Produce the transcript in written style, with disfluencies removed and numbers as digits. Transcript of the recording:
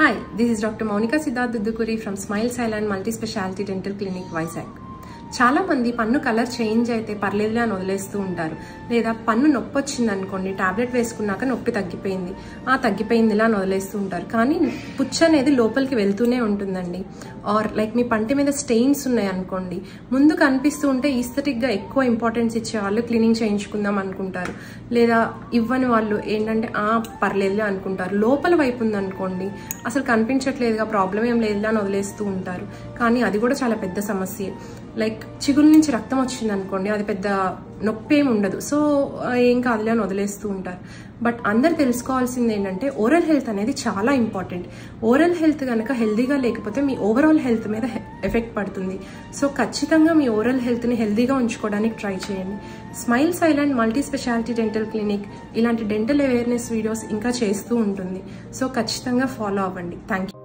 Hi, this is Dr. Monica Siddharth Duddukuri from Smiles Island Multi-Speciality Dental Clinic, Vizag. చాలా మంది పన్ను colour change అయితే పర్లేదులే అని వదిలేస్తూ ఉంటారు. లేదా పన్ను నొప్పి వచ్చింది అనుకోండి, టాబ్లెట్ వేసుకున్నాక నొప్పి తగ్గిపోయిందిలా అని వదిలేస్తూ ఉంటారు. కానీ పుచ్చు అనేది లోపలికి వెళ్తూనే ఉంటుందండి. ఆర్ లైక్ మీ పంటి మీద స్టెయిన్స్ ఉన్నాయి అనుకోండి, ముందు కనిపిస్తూ ఉంటే ఈస్థెటిక్గా ఎక్కువ ఇంపార్టెన్స్ ఇచ్చేవాళ్ళు క్లీనింగ్ చేయించుకుందాం అనుకుంటారు. లేదా ఇవ్వని వాళ్ళు ఏంటంటే పర్లేదులే అనుకుంటారు. లోపల వైపు ఉందనుకోండి, అసలు కనిపించట్లేదుగా, ప్రాబ్లం ఏం లేదులే అని వదిలేస్తూ ఉంటారు. కానీ అది కూడా చాలా పెద్ద సమస్య. లైక్ చిగుల నుంచి రక్తం వచ్చింది అనుకోండి, అది పెద్ద నొప్పి ఏమి ఉండదు, సో ఏం కాదులే అని వదిలేస్తూ ఉంటారు. బట్ అందరు తెలుసుకోవాల్సింది ఏంటంటే ఓరల్ హెల్త్ అనేది చాలా ఇంపార్టెంట్. ఓరల్ హెల్త్ కనుక హెల్దీగా లేకపోతే మీ ఓవరాల్ హెల్త్ మీద ఎఫెక్ట్ పడుతుంది. సో ఖచ్చితంగా మీ ఓరల్ హెల్త్ని హెల్దీగా ఉంచుకోవడానికి ట్రై చేయండి. Smiles island multi speciality dental clinic ఇలాంటి డెంటల్ అవేర్నెస్ వీడియోస్ ఇంకా చేస్తూ ఉంటుంది. సో ఖచ్చితంగా ఫాలో అవ్వండి. Thank you.